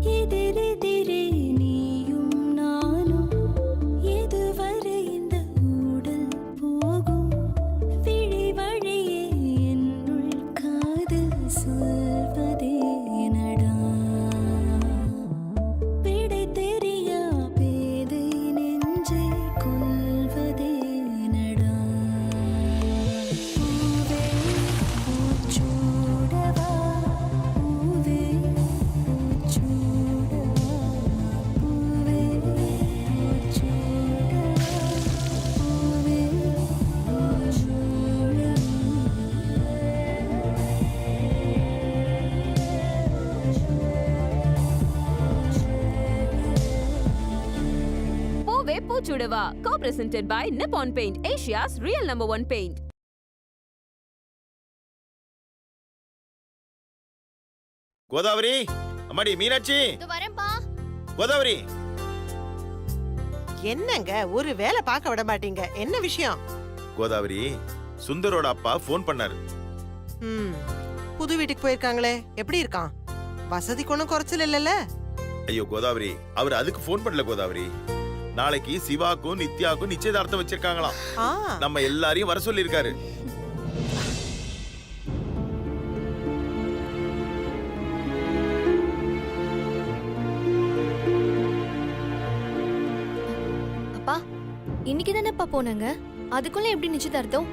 எதிரெதிரே நீயும் நானும் எதுவரை இந்த ஊடல் போகும் விழி வழியே என்னுள் காதல் சொல்வதே நடா விடை தெரியா பேதை நெஞ்சை கொள்வதே நடா பூவே பூச்சூடவா பூவே பூச்சூடவா பூவே பூச்சூடவா பூவே பூவே பூச்சுடவா co-presented by Nippon Paint, Asia's real #1 paint. Godavari, அம்மாடி மீனாட்சி, வரேன்பா. கோதாவரி. என்னங்க ஒரு வேலை பார்க்க விட மாட்டீங்க, என்ன விஷயம்? கோதாவரி, சுந்தரோட அப்பா ஃபோன் பண்ணாரு. புது வீட்டுக்கு போயிருக்காங்களே, எப்படி இருக்கான்? வசதி கொண்டும் குறைச்சல் இல்லல்ல? ஐயோ கோதாவரி, அவர் அதுக்கு ஃபோன் பண்ணல கோதாவரி. நாளைக்கு சிவாக்கும் நித்யாக்கும் நிச்சயதார்த்தம் வச்சிருக்காங்களாம். நம்ம எல்லாரையும் வர சொல்லி இருக்காரு. அப்பா, இன்னைக்கு தானேப்பா போனாங்க, அதுக்குள்ள எப்படி நிச்சயதார்த்தம்?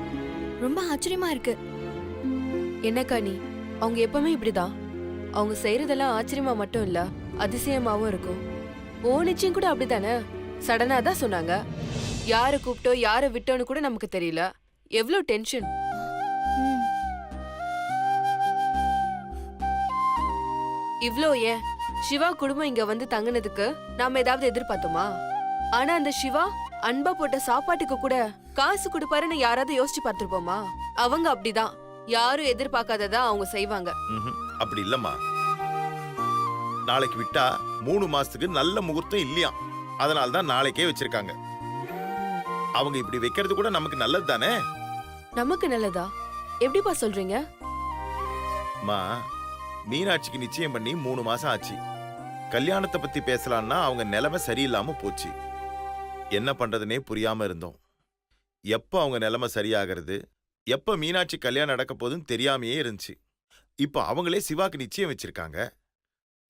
ரொம்ப ஆச்சரியமா இருக்கு. என்னக்கா நீ, அவங்க எப்பவுமே இப்படிதான். அவங்க செய்யறதெல்லாம் ஆச்சரியமா மட்டும் இல்ல, அதிசயமாவும் இருக்கும். ஓ நிச்சயம் கூட அப்படித்தானே, சடனா தான் சொன்னாங்க. யாரை கூப்பிட்டோ யாரை விட்டோன்னு கூட நமக்கு தெரியல. எவ்வளவு டென்ஷன். இவ்ளோ ஏன், சிவா குடும்பம் இங்க வந்து தங்கினதுக்கு நாம ஏதாவது எதிர்பார்த்தோமா? ஆனா அந்த சிவா அன்பா போட்ட சாப்பாட்டுக்கு கூட காசு கொடுப்பாருன்னு யாராவது யோசிச்சு பார்த்திருப்போமா? அவங்க அப்படிதான், யாரும் எதிர்பார்க்காததா அவங்க செய்வாங்க. அப்படி இல்லம்மா, நாளைக்கு விட்டா 3 மாசத்துக்கு நல்ல முகூர்த்தம் இல்லையா, அதனால தான் நாளைக்கே வச்சிருக்காங்க. அவங்க இப்படி வைக்கிறது கூட நமக்கு நல்லது தானே? நமக்கு நல்லதா? எப்படிப்பா சொல்றீங்க? மா, மீனாட்சிக்கு நிச்சயம் பண்ணி 3 மாசம் ஆச்சு. கல்யாணத்தை பத்தி பேசலாம்னா அவங்க நிலைமை சரியில்லாம போச்சு. என்ன பண்றதுனே புரியாம இருந்தோம். எப்ப அவங்க நிலைமை சரியாகிறது, எப்ப மீனாட்சி கல்யாணம் நடக்க போதுன்னு தெரியாமையே இருந்துச்சு. இப்ப அவங்களே சிவாக்கு நிச்சயம் வச்சிருக்காங்க.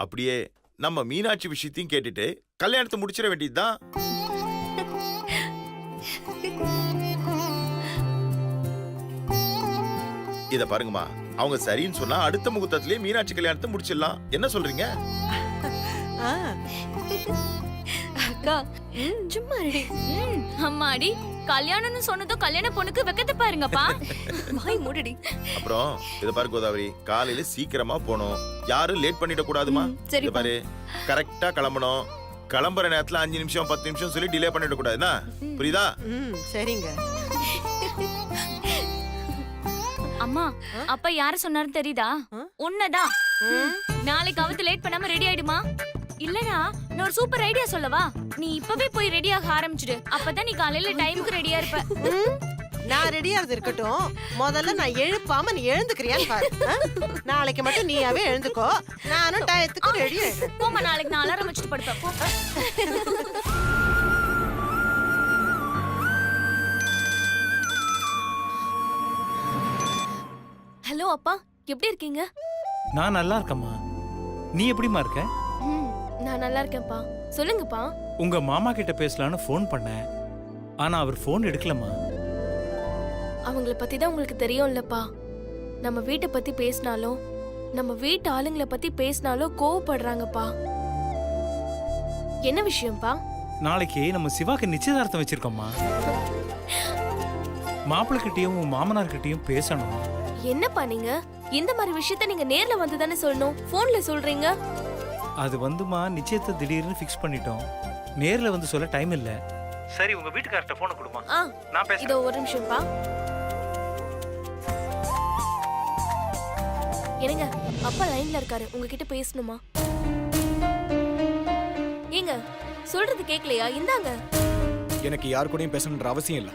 அப்படியே நம்ம மீனாட்சி விஷயத்தையும் கேட்டுட்டு கல்யாணத்தை முடிச்சிட வேண்டியதுதான். இத பாருங்கம்மா, அவங்க சரின்னு சொன்னா அடுத்த முகூர்த்தத்திலேயே மீனாட்சி கல்யாணத்தை முடிச்சிடலாம். என்ன சொல்றீங்க? அக்கா சும்மா ரெடி. அம்மாடி, கல்யாணம்னு சொன்னதும் கல்யாண பொண்ணுக்கு வெக்கத்தை பாருங்கப்பா. வாய் மூடுடி. அப்புறம் இத பாரு கோதாவரி, காலையில சீக்கிரமா போனோம், யாரும் லேட் பண்ணிட கூடாதுமா. இத பாரு, கரெக்டா கிளம்பணும். கிளம்புற நேரத்துல 5 நிமிஷம் 10 நிமிஷம் சொல்லி டிலே பண்ணிட கூடாதுன்னா, புரியுதா? சரிங்க. அம்மா, அப்பா யார சொன்னாரு தெரியுதா? உன்னதான். நாளைக்கு அவத்து லேட் பண்ணாம ரெடி ஆயிடுமா. இல்லனா நான் ஒரு சூப்பர் ஐடியா சொல்லவா? நீ இப்பவே போய் ரெடியாக ஆரம்பிச்சிடு, அப்பதான் நீ காலையில டைமுக்கு ரெடியா இருப்ப. நான் ரெடியாறது இருக்கட்டும், முதல்ல நான் எழுப்பாம நீ எழுந்துக்கிறியான்னு பாரு. நாளைக்கு மட்டும் நீயாவே எழுந்துக்கோ, நானும் டயத்துக்கு ரெடி ஆயிடுறேன். போமா, நாளைக்கு நான் அலாரம் வச்சுட்டு படுப்பேன். போ. ஹலோ அப்பா, எப்படி இருக்கீங்க? நான் நல்லா இருக்கேம்மா. நீ எப்படிமா இருக்க? நான் நல்லா இருக்கேன்ப்பா. சொல்லுங்கப்பா. உங்க மாமா கிட்ட பேசலான்னு ஃபோன் பண்ணேன், ஆனா அவர் ஃபோன் எடுக்கலம்மா. அவங்கள பத்தி தான் உங்களுக்கு தெரியும்லப்பா. நம்ம வீட்டை பத்தி பேசினாலும், நம்ம வீட்டு ஆளுங்களை பத்தி பேசினாலும் கோவப்படுறாங்கப்பா. என்ன விஷயம்ப்பா? நாளைக்கு நம்ம சிவாக்கு நிச்சயதார்த்தம் வச்சிருக்கோம்மா. மாப்பிள்ளை கிட்டயும் மாமனார் கிட்டயும் பேசணும். என்னப்பா நீங்க இந்த மாதிரி விஷயத்த நீங்க நேர்ல வந்து தானே சொல்லணும், போன்ல சொல்றீங்க? அது வந்துமா, நிச்சயத்தை திடீர்னு ஃபிக்ஸ் பண்ணிட்டோம், நேர்ல வந்து சொல்ல டைம் இல்ல. சரி, உங்க வீட்டுக்காரட்ட போன் கொடுமா, நான் பேசுறேன். இதோ ஒரு நிமிஷம்ப்பா. என்னங்க, அப்பா லைன்ல இருக்காரு, உங்ககிட்ட பேசணுமா? ஏங்க, சொல்றது கேக்கலையா? இந்தாங்க. எனக்கு யார் கூடயும் பேசணுன்ற அவசியம் இல்லை.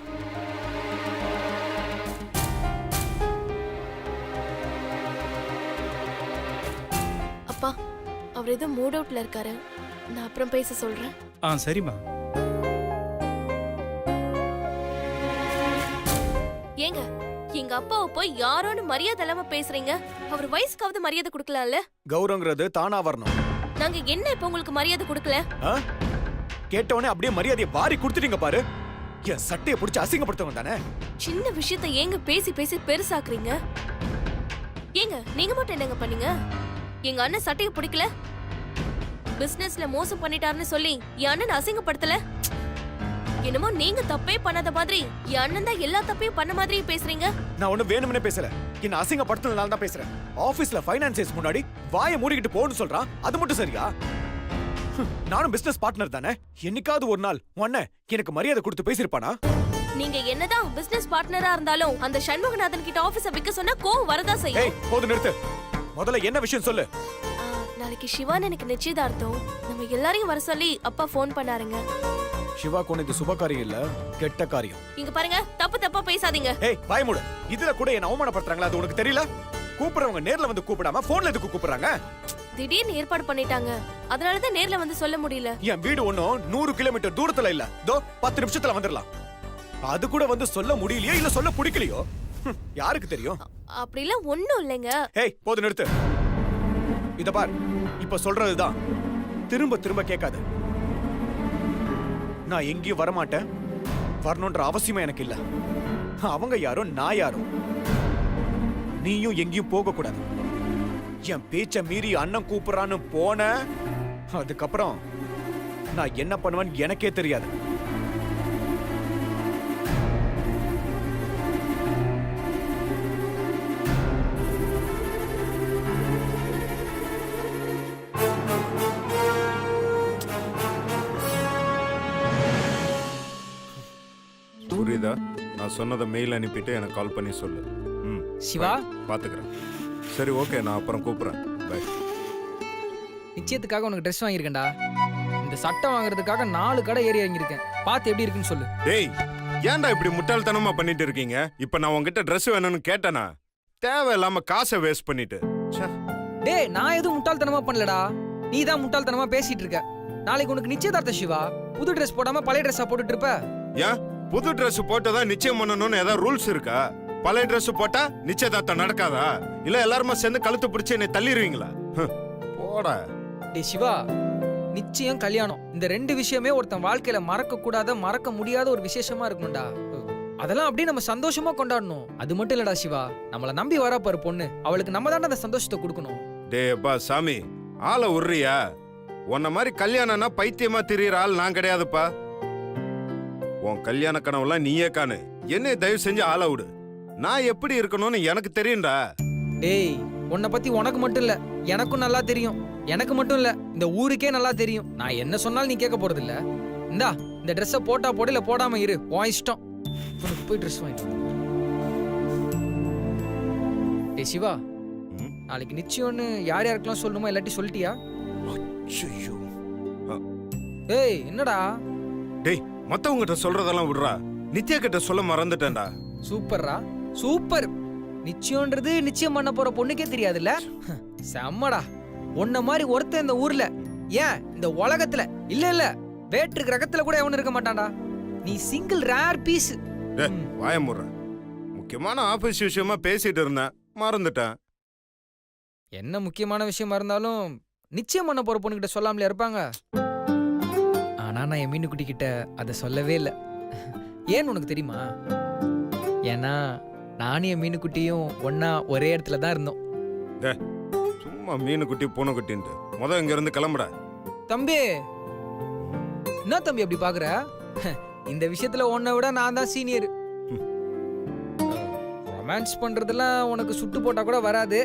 அப்பா, அவர் ஏதோ மூட் அவுட்ல இருக்காரு. நான் அப்புறம் பேச சொல்றேன். சரிம்மா. ஏங்க எங்க அப்பாவை போய் யாரோன்னு மரியாதை இல்லாம பேசுறீங்க. அவர் வயசுக்காவது மரியாதை கொடுக்கலாம்ல. கௌரவங்கிறது தானா வரணும். நாங்க என்ன இப்ப உங்களுக்கு மரியாதை கொடுக்கல? ஆ? கேட்டவனே அப்படியே மரியாதையை வாரி கொடுத்துட்டீங்க பாரு. என் சட்டையை பிடிச்சி அசிங்கப்படுத்தவன் தானே. சின்ன விஷயத்தை ஏங்க பேசி பேசி பெருசாக்குறீங்க? ஏங்க நீங்க மட்டும் என்னங்க பண்ணீங்க? எங்க அண்ணன் சட்டையை பிடிக்கல, பிசினஸ்ல மோசம் பண்ணிட்டாருன்னு சொல்லி என் அண்ணன் அசிங்கப்படுத்தல. என்னமோ நீங்க தப்பே பண்ணாத மாதிரி என் அண்ணன் தான் எல்லா தப்பையும் பண்ண மாதிரி பேசுறீங்க. நான் ஒண்ணு வேணும்னே பேசல. என்ன அசிங்கப்படுத்துறதுனால தான் பேசுறேன். ஆபீஸ்ல ஃபைனான்சஸ் முன்னாடி வாயை மூடிக்கிட்டு போன்னு சொல்றான். அது மட்டும் சரியா? நானும் பிசினஸ் பார்ட்னர் தானே. என்னைக்காவது ஒரு நாள் உன்ன எனக்கு மரியாதை கொடுத்து பேசிருப்பானா? நீங்க என்னதான் பிசினஸ் பார்ட்னரா இருந்தாலும் அந்த சண்முகநாதன் கிட்ட ஆபீஸ விக்க சொன்னா கோவம் வரதா செய்யும். ஏய் போது நிறுத்து. முதல்ல என்ன விஷயம் சொல்லு. நாளைக்கு சிவான் எனக்கு நிச்சயதார்த்தம். நம்ம எல்லாரையும் வர சொல்லி அப்பா ஃபோன் பண்ணாருங்க. சிவா கொண்டு இது சுப காரியம் இல்ல, கெட்ட காரியம். இங்க பாருங்க, தப்பு தப்பா பேசாதீங்க. ஏய் வாய் மூடு. இதுல கூட என்ன அவமானப்படுத்துறாங்களா? அது உனக்கு தெரியல? கூப்பிடுறவங்க நேர்ல வந்து கூப்பிடாம போன்ல எதுக்கு கூப்பிடுறாங்க? திடீர்னு ஏற்பாடு பண்ணிட்டாங்க, அதனாலதான் நேர்ல வந்து சொல்ல முடியல. என் வீடு ஒன்னும் 100 கிலோமீட்டர் தூரத்துல இல்ல. தோ 10 நிமிஷத்துல வந்துடலாம். அது கூட வந்து சொல்ல முடியலையோ இல்ல சொல்ல பிடிக்கலையோ யாருக்கு தெரியும்? அப்படிலாம் ஒண்ணும் இல்லைங்க. ஏய் போது நிறுத்து. இத பார், இப்ப சொல்றதுதான் திரும்ப திரும்ப கேட்காத. நான் எங்கேயும் வரமாட்டேன். வரணுன்ற அவசியமா எனக்கு இல்ல. அவங்க யாரோ நான் யாரோ. நீயும் எங்கேயும் போக கூடாது. என் பேச்ச மீறி அண்ணன் கூப்பிடுறான்னு போன அதுக்கப்புறம் நான் என்ன பண்ணுவேன்னு எனக்கே தெரியாது. புரியுதா? நான் சொன்னதை மெயில் அனுப்பிட்டு எனக்கு கால் பண்ணி சொல்லு. சிவா பாத்துக்கிறேன். சரி ஓகே, நான் அப்புறம் கூப்பிடுறேன். பை. நிச்சயத்துக்காக உனக்கு ட்ரெஸ் வாங்கியிருக்கேன்டா. இந்த சட்டை வாங்குறதுக்காக 4 கடை ஏறி வாங்கியிருக்கேன். பார்த்து எப்படி இருக்குன்னு சொல்லு. டேய், ஏன்டா இப்படி முட்டாள்தனமா பண்ணிட்டு இருக்கீங்க? இப்ப நான் உங்ககிட்ட ட்ரெஸ் வேணும்னு கேட்டேனா? தேவையில்லாம காசை வேஸ்ட் பண்ணிட்டு. டேய், நான் எதுவும் முட்டாள்தனமா பண்ணலடா. நீ தான் முட்டாள்தனமா பேசிட்டு இருக்க. நாளைக்கு உனக்கு நிச்சயதார்த்தம் சிவா. புது ட்ரெஸ் போடாம பழைய ட்ரெஸ்ஸா போட்டுட்டு இருப்ப. ஏன் புது ட்ரெஸ் போட்டதான் நிச்சயம் பண்ணணும்னு ஏதாவது ரூல்ஸ் இருக்கா? பழைய ட்ரெஸ் போட்டா நிச்சயதார்த்தம் நடக்காதா? இல்ல எல்லாருமா சேர்ந்து கழுத்து பிடிச்சு என்னை தள்ளிடுவீங்களா? போடா. டேய் சிவா, நிச்சயம் கல்யாணம் இந்த 2 விஷயமே ஒருத்தன் வாழ்க்கையில மறக்க கூடாத, மறக்க முடியாத ஒரு விசேஷமா இருக்கும்டா. அதெல்லாம் அப்படியே நம்ம சந்தோஷமா கொண்டாடணும். அது மட்டும் இல்லடா சிவா, நம்மள நம்பி வரா பாரு பொண்ணு, அவளுக்கு நம்ம தானே அந்த சந்தோஷத்தை கொடுக்கணும். டேய் அப்பா சாமி, ஆளை உர்றியா? உன்ன மாதிரி கல்யாணம்னா பைத்தியமா திரியற ஆள் நான் கிடையாதுப்பா. உன் கல்யாண கனவுலாம் நீயே காணு. என்னை தயவு செஞ்சு ஆள விடு. நான் எப்படி இருக்கணும்னு எனக்கு தெரியும்டா. டேய், உன்னை பத்தி உனக்கு மட்டும் இல்ல, எனக்கும் நல்லா தெரியும். எனக்கு மட்டும் இல்ல, இந்த ஊருக்கே நல்லா தெரியும். நான் என்ன சொன்னாலும் நீ கேட்க போறது இல்ல. இந்தா இந்த ட்ரெஸ்ஸை போட்டா போடு, இல்ல போடாம இரு, உன் இஷ்டம். உனக்கு போய் ட்ரெஸ் வாங்கிட்டு வா. டேய் சிவா, நாளைக்கு நிச்சயம்னு யார் யாருக்கெல்லாம் சொல்லணுமோ எல்லாத்தையும் சொல்லிட்டியா? ஐயோ. ஏய் என்னடா? டேய், மத்தவங்கிட்ட சொல்றதெல்லாம் விடுறா. நித்யா கிட்ட சொல்ல மறந்துட்டேன்டா. சூப்பர்ரா, சூப்பர். நிச்சயம்ன்றது நிச்சயம் பண்ண போற பொண்ணுக்கே தெரியாதுல்ல? செம்மடா. உன்ன மாதிரி ஒருத்தன் இந்த ஊர்ல, ஏன் இந்த உலகத்துல இல்ல இல்ல வேற்று கிரகத்துல கூட எவனும் இருக்க மாட்டான்டா. நீ சிங்கிள் ரேர் பீஸ். வாய முடுற. முக்கியமான ஆபீஸ் விஷயமா பேசிட்டு இருந்தேன், மறந்துட்டேன். என்ன முக்கியமான விஷயமா இருந்தாலும் நிச்சயம் பண்ண போற பொண்ணுகிட்ட சொல்லாமலே இருப்பாங்க. ஆனா நான் என் மீனுக்குட்டி கிட்ட அதை சொல்லவே இல்லை. ஏன்னு உனக்கு தெரியுமா? ஏன்னா நானும் என் மீனுக்குட்டியும் ஒன்னா ஒரே இடத்துல தான் இருந்தோம். சும்மா மீனுக்குட்டி பூனைக்குட்டின்ட்டு முத இங்க இருந்து கிளம்புட. தம்பி, என்ன தம்பி அப்படி பாக்குற? இந்த விஷயத்துல உன்னை விட நான் தான் சீனியர். ரொமான்ஸ் பண்றதெல்லாம் உனக்கு சுட்டு போட்டா கூட வராது.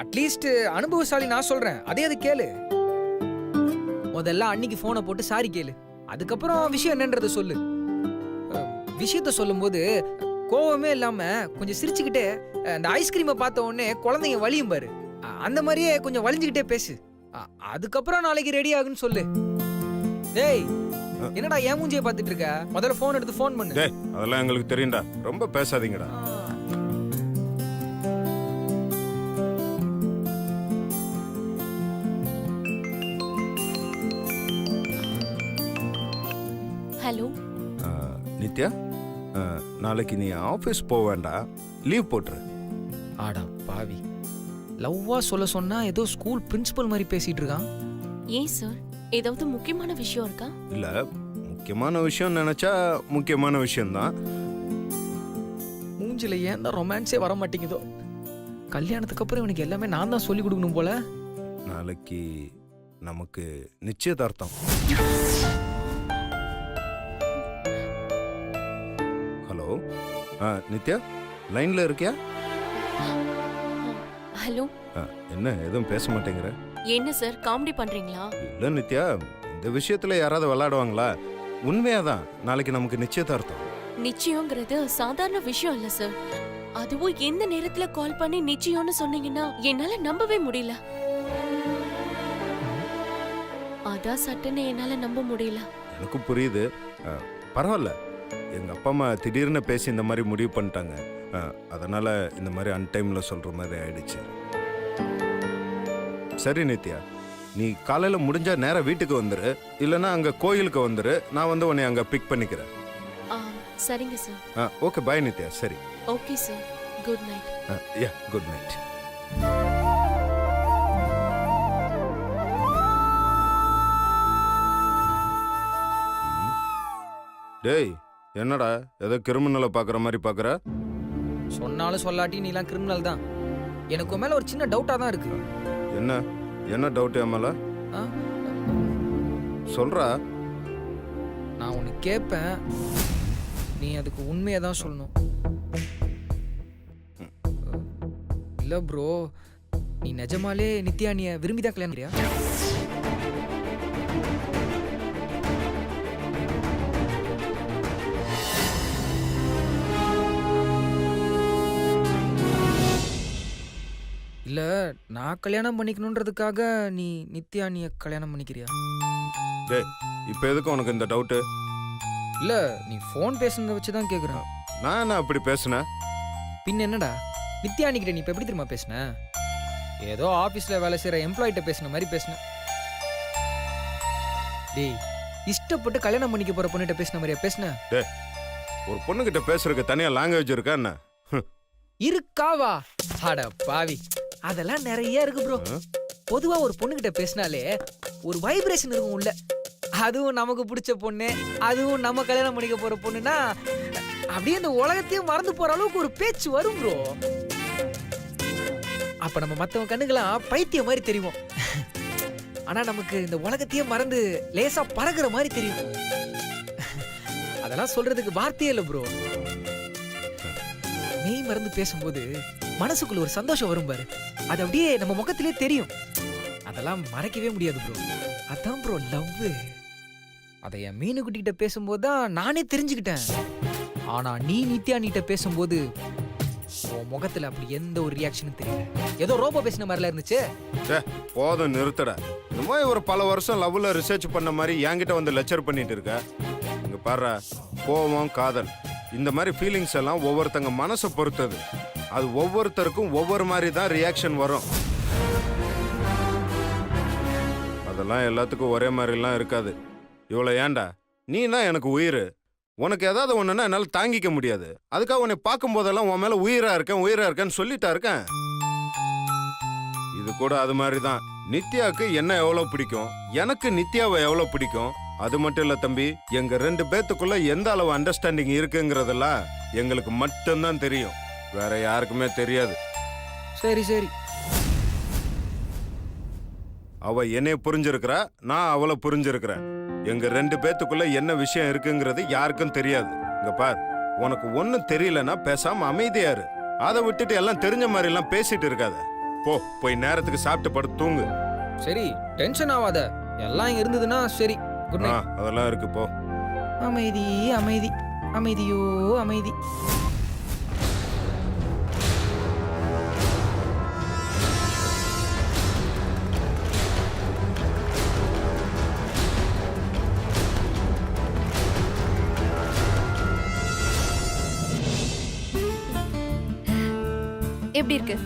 அட்லீஸ்ட் அனுபவசாலி நான் சொல்றேன், அதே அது கேளு. முதல்ல அன்னைக்கு போனை போட்டு சாரி கேளு, அதுக்கப்புறம் விஷயம் என்னன்றத சொல்லு. விஷயத்த சொல்லும்போது கோவமே இல்லாம கொஞ்சம் சிரிச்சுக்கிட்டே, அந்த ஐஸ்கிரீமை பார்த்த உடனே குழந்தைங்க வலியும் பாரு, அந்த மாதிரியே கொஞ்சம் வலிஞ்சுக்கிட்டே பேசு. அதுக்கப்புறம் நாளைக்கு ரெடி ஆகுன்னு சொல்லு. டேய், என்னடா ஏன் மூஞ்சியை பார்த்துட்டு இருக்க? முதல்ல போன் எடுத்து போன் பண்ணு. டேய், அதெல்லாம் எங்களுக்கு தெரியும்டா, ரொம்ப பேசாதீங்கடா. ஹலோ. நித்யா, நாளைக்கு நீ ஆஃபீஸ் போக வேண்டாம், லீவ் போட்டுரு. ஆடா பாவி, லவ்வா சொல்ல சொன்னா ஏதோ ஸ்கூல் பிரின்சிபல் மாதிரி பேசிட்டு இருக்கான். ஏன் சார், ஏதாவது முக்கியமான விஷயம் இருக்கா? இல்ல, முக்கியமான விஷயம் நினைச்சா முக்கியமான விஷயம்தான். மூஞ்சில ஏன் தான் ரொமான்ஸே வர மாட்டேங்குதோ. கல்யாணத்துக்கு அப்புறம் இவனுக்கு எல்லாமே நான் தான் சொல்லி கொடுக்கணும் போல. நாளைக்கு நமக்கு நிச்சயதார்த்தம். ஹலோ, நித்யா, லைன்ல இருக்கியா? ஹலோ. என்ன எதுவும் பேச மாட்டேங்கிற? என்ன சார், காமெடி பண்றீங்களா? இல்ல நித்யா, இந்த விஷயத்துல யாராவது விளையாடுவாங்களா? உண்மையாதான் நாளைக்கு நமக்கு நிச்சயதார்த்தம். நிச்சயம்ங்கிறது சாதாரண விஷயம் இல்ல சார். அதுவும் எந்த நேரத்துல கால் பண்ணி நிச்சயம்னு சொன்னீங்கன்னா என்னால நம்பவே முடியல. அதான் சட்டுன்னு என்னால நம்ப முடியல. எனக்கு புரியுது. பரவாயில்ல, எங்க அப்பா அம்மா திடீர்னு பேசி இந்த மாதிரி முடிவு பண்ணிட்டாங்க. அதனால இந்த மாதிரி அன்டைம்ல சொல்ற மாதிரி ஆயிடுச்சு. சரி நித்யா, நீ காலையில முடிஞ்சா நேரா வீட்டுக்கு வந்துரு, இல்லைன்னா அங்க கோயிலுக்கு வந்துரு. நான் வந்து உன்னை அங்க பிக் பண்ணிக்கிறேன். சரிங்க சார். ஓகே, பாய் நித்யா. சரி, ஓகே சார், குட் நைட். யா, குட் நைட். டேய், என்னடா ஏதோ கிரிமினலை பாக்குற மாதிரி பாக்குற? சொன்னாலும் சொல்லாட்டி நீலாம் கிரிமினல் தான். எனக்கு உன் மேல ஒரு சின்ன டவுட்டா தான் இருக்கு. என்ன என்ன டவுட் ஏமால? ஆ? சொல்றா. நான் உன்னை கேட்பேன், நீ அதுக்கு உண்மையை தான் சொல்லணும். இல்ல ப்ரோ, நீ நிஜமாலே நித்யா நீ விரும்பிதான் கல்யாணம் பண்ணியா? இல்ல, நான் கல்யாணம் பண்ணிக்கணுன்றதுக்காக நீ நித்யா நீ கல்யாணம் பண்ணிக்கிறியா? டேய், இப்போ எதுக்கு உனக்கு இந்த டவுட்டு? இல்ல, நீ ஃபோன் பேசுனதை வச்சு தான் கேக்குறேன். நான் என்ன அப்படி பேசுனேன்? பின்ன என்னடா, நித்யா அன்னைக்கிட்ட நீ இப்ப எப்படி தெரியுமா பேசுன? ஏதோ ஆபீஸ்ல வேலை செய்யற எம்ப்ளாயிட்ட பேசுன மாதிரி பேசுன. டேய், இஷ்டப்பட்டு கல்யாணம் பண்ணிக்க போற பொண்ணுகிட்ட பேசுன மாதிரியா பேசுன? டேய், ஒரு பொண்ணுகிட்ட பேசுறதுக்கு தனியா லாங்குவேஜ் இருக்கா என்ன? இருக்காவா? அட பாவி, அதெல்லாம் நிறைய இருக்கு ப்ரோ. பொதுவா ஒரு பொண்ணுகிட்ட பேசினாலே ஒரு வைப்ரேஷன் இருக்கும் உள்ள. அதுவும் நமக்கு பிடிச்ச பொண்ணு, அதுவும் நம்ம கல்யாணம் பண்ணிக்க போற பொண்ணுனா அப்படியே இந்த உலகத்தையும் மறந்து போற அளவுக்கு ஒரு பேச்சு வரும் ப்ரோ. அப்ப நம்ம மத்தவங்க கண்ணுக்கெல்லாம் பைத்தியம் மாதிரி தெரியும். ஆனா நமக்கு இந்த உலகத்தையே மறந்து லேசா பறக்குற மாதிரி தெரியும். அதெல்லாம் சொல்றதுக்கு வார்த்தையே இல்லை ப்ரோ. மெய் மறந்து பேசும்போது மனசுக்குள்ள ஒரு சந்தோஷம் வரும் பாரு, அது அப்படியே நம்ம முகத்திலே தெரியும். அதெல்லாம் மறைக்கவே முடியாது ப்ரோ. அதான் ப்ரோ லவ். அதை என் மீனுக்குட்டிகிட்ட பேசும்போது தான் நானே தெரிஞ்சுக்கிட்டேன். ஆனா நீ நித்யா நீட்ட பேசும்போது உன் முகத்துல அப்படி எந்த ஒரு ரியாக்ஷனும் தெரியல. ஏதோ ரோபோ பேசின மாதிரிலாம் இருந்துச்சு. போதும், நிறுத்தடா. இந்த மாதிரி ஒரு பல வருஷம் லவ்ல ரிசர்ச் பண்ண மாதிரி என்கிட்ட வந்து லெக்சர் பண்ணிட்டு இருக்க. இங்க பாரு, கோவம், காதல், இந்த மாதிரி ஃபீலிங்ஸ் எல்லாம் ஒவ்வொருத்தங்க மனசை பொறுத்தது. அது ஒவ்வொருத்தருக்கும் ஒவ்வொரு மாதிரி தான் ரியாக்ஷன் வரும். அதெல்லாம் எல்லாத்துக்கும் ஒரே மாதிரிலாம் இருக்காது. இவ்வளோ ஏன்டா, நீனா எனக்கு உயிர். உனக்கு ஏதாவது ஒன்றுனா என்னால் தாங்கிக்க முடியாது. அதுக்காக உன்னை பார்க்கும் போதெல்லாம் உன் மேலே உயிரா இருக்கேன்னு சொல்லிட்டா இருக்கேன். இது கூட அது மாதிரி தான். நித்யாவுக்கு என்ன எவ்வளோ பிடிக்கும், எனக்கு நித்யாவை எவ்வளோ பிடிக்கும். அது மட்டும் இல்ல தம்பி, எங்க 2 பேத்துக்குள்ள எந்த அளவு அண்டர்ஸ்டாண்டிங் இருக்குங்கிறதெல்லாம் எங்களுக்கு மட்டும்தான் தெரியும். வேற யாருக்குமே தெரியாது. சரி சரி, அவ என்னைய புரிஞ்சிருக்கிறா, நான் அவளை புரிஞ்சிருக்கிறேன். எங்க 2 பேத்துக்குள்ள என்ன விஷயம் இருக்குங்கிறது யாருக்கும் தெரியாது. இங்க பார், உனக்கு ஒன்னும் தெரியலன்னா பேசாம அமைதியாரு. அதை விட்டுட்டு எல்லாம் தெரிஞ்ச மாதிரி எல்லாம் பேசிட்டு இருக்காத. போய் நேரத்துக்கு சாப்பிட்டு படுத்து தூங்கு. சரி, டென்ஷன் ஆகாத. எல்லாம் இங்க இருந்ததுன்னா சரி. Good night. அதெல்லாம் இருக்கு, போ. அமைதி அமைதி அமைதியோ அமைதி. எப்படி இருக்கு?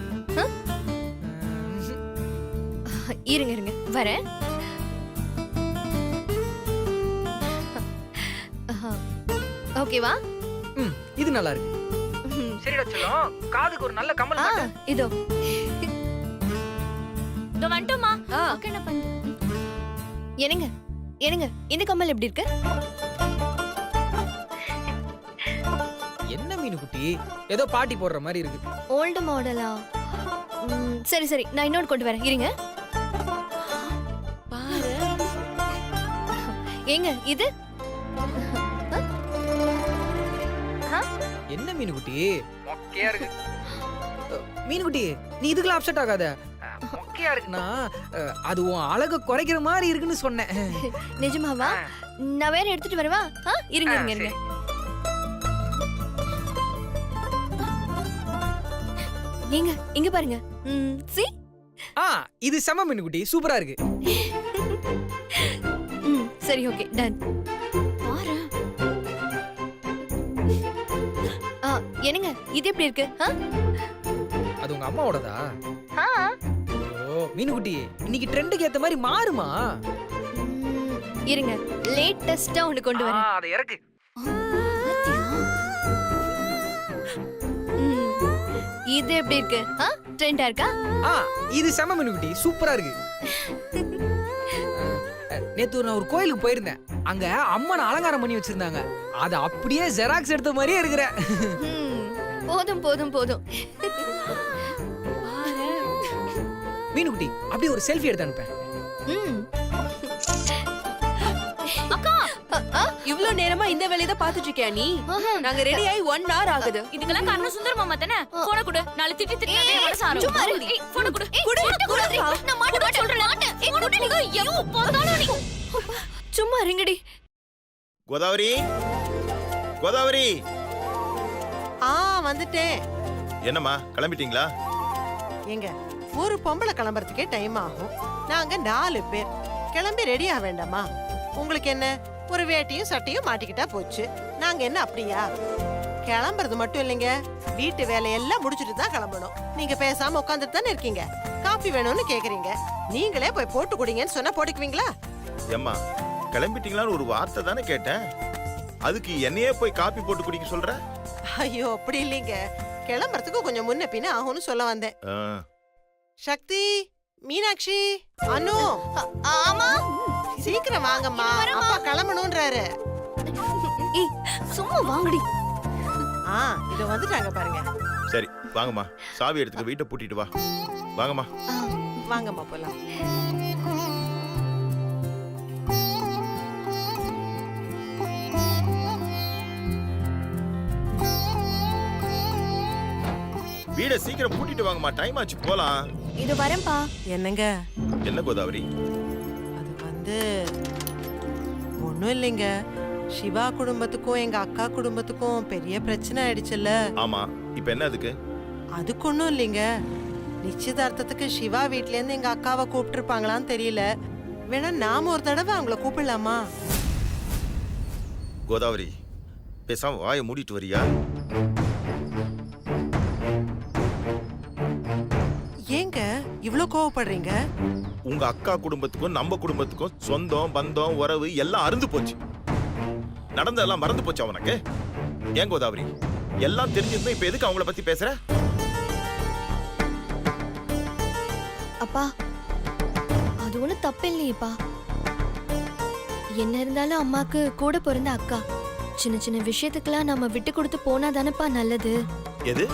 இருங்க இருங்க வரேன். ஓகேவா? ம் இது நல்லா இருக்கு. சரிடா செல்லம், காதுக்கு ஒரு நல்ல கம்மல் ஆ, மாட்டு. இதோ. இதோ வந்துட்டோமா. ஆ. அக்கா என்ன பண்ணு? என்னங்க என்னங்க இந்த கம்மல் எப்படி இருக்கு? என்ன மீனு குட்டி, ஏதோ பாட்டி போடுற மாதிரி இருக்கு. ஓல்டு மாடலா? சரி சரி, நான் இன்னொன்று கொண்டு வரேன், இருங்க. பாரு. ஏங்க இது? என்ன மீனு குட்டி, மொக்கையா இருக்கு. மீனு குட்டி, நீ இதுக்கெல்லாம் அப்செட் ஆகாத. மொக்கையா இருக்குன்னா அது உன் அழக குறைக்கிற மாதிரி இருக்குன்னு சொன்னேன். நிஜமாவா? நான் வேற எடுத்துட்டு வரவா? இருங்க இருங்க இருங்க. ஏங்க இங்க பாருங்க. சி? இது செம மீனு குட்டி, சூப்பரா இருக்கு. சரி ஓகே, டன். பாரு. என்னங்க இது எப்படி இருக்கு? அது உங்க அம்மாவோடதா? ஓ மீனு குட்டி, இன்னைக்கு ட்ரெண்டுக்கு ஏத்த மாதிரி மாறுமா? இருங்க, லேட்டஸ்டா ஒன்னு கொண்டு வரேன். அத இறக்கு. இது எப்படி இருக்கு? ட்ரெண்டா இருக்கா? இது செம மீனு குட்டி, சூப்பரா இருக்கு. நேத்து நான் ஒரு கோயிலுக்கு போயிருந்தேன். அங்க அம்மனை அலங்காரம் பண்ணி வச்சிருந்தாங்க. அத அப்படியே ஜெராக்ஸ் எடுத்த மாதிரியே இருக்கிறேன். போதும் போதும் போதும். மீனு குட்டி, அப்படியே ஒரு செல்ஃபி எடுத்து அனுப்பேன். அக்கா, இவ்ளோ நேரமா இந்த வேலையை தான் பாத்துட்டு இருக்கியா நீ? நாங்க ரெடி ஆகி 1 hour ஆகுது. இதுக்கெல்லாம் காரணம் சுந்தர மாமா தானே. போன கொடு. நாளை திட்டி திட்டி மனசு ஆறும். சும்மா இரு. போன கொடு. நான் மாட்டேன் சொல்றேன். சும்மா இருங்கடி. கோதாவரி, கோதாவரி. வந்துட்டேன். என்னம்மா கிளம்பிட்டீங்களா? எங்க ஒரு பொம்பளை கிளம்புறதுக்கே டைம் ஆகும். நாங்க 4 பேர் கிளம்பி ரெடி ஆக வேண்டாமா? உங்களுக்கு என்ன, ஒரு வேட்டியும் சட்டையும் மாட்டிக்கிட்டா போச்சு. நாங்க என்ன அப்படியா? கிளம்புறது மட்டும் இல்லைங்க, வீட்டு வேலையெல்லாம் முடிச்சுட்டு தான் கிளம்பணும். நீங்க பேசாம உட்காந்துட்டு தானே இருக்கீங்க. காபி வேணும்னு கேக்குறீங்க. நீங்களே போய் போட்டு குடிங்கன்னு சொன்னா போட்டுக்குவீங்களா? ஏம்மா கிளம்பிட்டீங்களான்னு ஒரு வார்த்தை தானே கேட்டேன். அதுக்கு என்னையே போய் காப்பி போட்டு குடிக்க சொல்ற? ஐயோ அப்படி இல்லைங்க, கிளம்புறதுக்கு கொஞ்சம் முன்ன பின்ன ஆகும்னு சொல்ல வந்தேன். சக்தி, மீனாட்சி, அனு, ஆமா, சீக்கிரம் வாங்கம்மா, அப்பா கிளம்பணும்ன்றாரு. ஏய் சும்மா வாங்கடி. இத வந்துட்டாங்க பாருங்க. சரி வாங்கம்மா, சாவி எடுத்துக்க, வீட்டை பூட்டிட்டு வா. வாங்கம்மா. வாங்கம்மா போலாம். வீட சீக்கிரம் பூட்டிட்டு வாங்கம்மா, டைம் ஆச்சு, போலாம். இது வரேன்பா. என்னங்க? என்ன கோதாவரி? அது வந்து ஒண்ணும் இல்லைங்க, சிவா குடும்பத்துக்கும் எங்க அக்கா குடும்பத்துக்கும் பெரிய பிரச்சனை ஆயிடுச்சுல்ல. ஆமா, இப்ப என்ன அதுக்கு? அதுக்கு ஒண்ணும் இல்லைங்க, நிச்சயதார்த்தத்துக்கு சிவா வீட்ல இருந்து எங்க அக்காவை கூப்பிட்டு இருப்பாங்களான்னு தெரியல. வேணா நாம ஒரு தடவை அவங்கள கூப்பிடலாமா? கோதாவரி பேசாம வாயை மூடிட்டு வரியா? ஏங்க இவ்ளோ கோவப்படுறீங்க? உங்க அக்கா குடும்பத்துக்கும் நம்ம குடும்பத்துக்கும் சொந்தம் பந்தம் உறவு எல்லாம் அருந்து போச்சு. நடந்ததெல்லாம் மறந்து போச்சு அவனுக்கு. ஏன் கோதாவரி, எல்லாம் தெரிஞ்சிருந்தா இப்ப எதுக்கு அவங்கள பத்தி பேசுற? அப்பா அது ஒண்ணு தப்பு இல்லையேப்பா. என்ன இருந்தாலும் அம்மாக்கு கூட பிறந்த அக்கா. சின்ன சின்ன விஷயத்துக்கெல்லாம் நம்ம விட்டு கொடுத்து போனா தானப்பா நல்லது. எது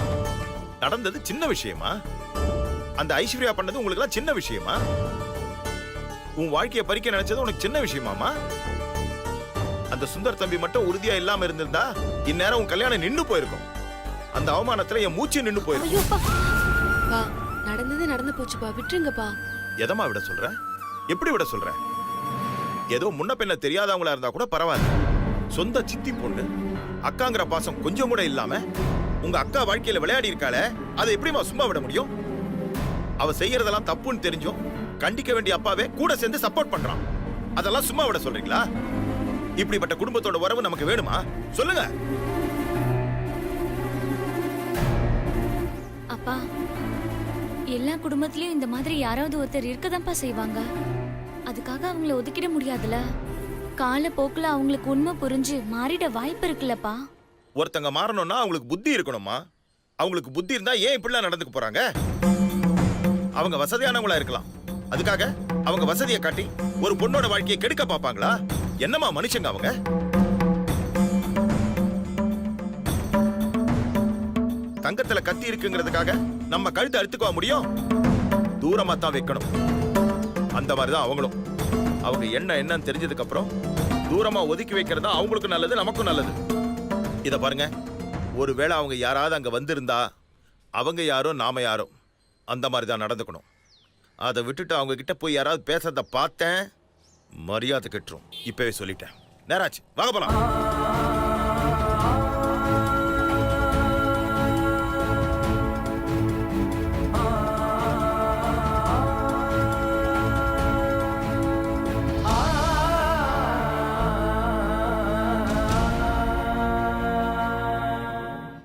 நடந்தது சின்ன விஷயமா? அந்த ஐஸ்வர்யா பண்ணது உங்களுக்கு எல்லாம் சின்ன விஷயமா? உன் வாழ்க்கையை பறிக்க நினைச்சது உனக்கு சின்ன விஷயமாமா? அந்த சுந்தர் தம்பி மட்டும் உறுதியா இல்லாம இருந்திருந்தா இந்நேரம் உன் கல்யாணம் நின்னு போயிருக்கும். அந்த அவமானத்துல என் மூச்சு நின்னு போயிருக்கும். ஐயோப்பா, பா நடந்தது நடந்து போச்சுப்பா, விட்டுருங்கப்பா. எதமா விட சொல்ற? எப்படி விட சொல்ற? ஏதோ முன்ன பின்ன தெரியாதவங்களா இருந்தா கூட பரவாயில்ல. சொந்த சித்தி பொண்ணு, அக்காங்கிற பாசம் கொஞ்சம் கூட இல்லாம உங்க அக்கா வாழ்க்கையில விளையாடி இருக்காளே, அதை எப்படிமா சும்மா விட முடியும்? அவ செய்யறதெல்லாம் தப்புன்னு தெரிஞ்சும் கண்டிக்க வேண்டிய அப்பாவே கூட சேர்ந்து சப்போர்ட் பண்றான். அதெல்லாம் சும்மா விட சொல்றீங்களா? இப்படிப்பட்ட குடும்பத்தோட உறவு நமக்கு வேணுமா? சொல்லுங்க. அப்பா, எல்லா குடும்பத்திலயும் இந்த மாதிரி யாராவது ஒருத்தர் இருக்கதான்ப்பா செய்வாங்க. அதுக்காக அவங்கள ஒதுக்கிட முடியாதுல. காலப்போக்குல அவங்களுக்கு உண்மை புரிஞ்சு மாறிட வாய்ப்பு இருக்குல்லப்பா. ஒருத்தங்க மாறணும்னா அவங்களுக்கு புத்தி இருக்கணுமா? அவங்களுக்கு புத்தி இருந்தா ஏன் இப்படிலாம் நடந்துக்க போறாங்க? அவங்க வசதியானவங்களா இருக்கலாம், அதுக்காக அவங்க வசதியை காட்டி ஒரு பொண்ணோட வாழ்க்கையை கெடுக்க பாப்பாங்களா? என்னமா மனுஷங்க அவங்க? தங்கத்துல கத்தி இருக்குங்கிறதுக்காக நம்ம கழுத்தை அறுத்துக்கவா முடியும்? தூரமா தான் வைக்கணும். அந்த மாதிரிதான் அவங்களும். அவங்க என்னன்னு தெரிஞ்சதுக்கு அப்புறம் தூரமா ஒதுக்கி வைக்கிறது அவங்களுக்கும் நல்லது, நமக்கும் நல்லது. இத பாருங்க, ஒருவேளை அவங்க யாராவது அங்க வந்திருந்தா அவங்க யாரோ நாம யாரோ அந்த மாதிரி தான் நடந்துக்கணும். அதை விட்டுட்டு அவங்க கிட்ட போய் யாராவது பேசுறத பார்த்தேன், மரியாதை கெட்டுரும். இப்பவே சொல்லிட்டேன். நேராச்சு, வாங்க போலாம்.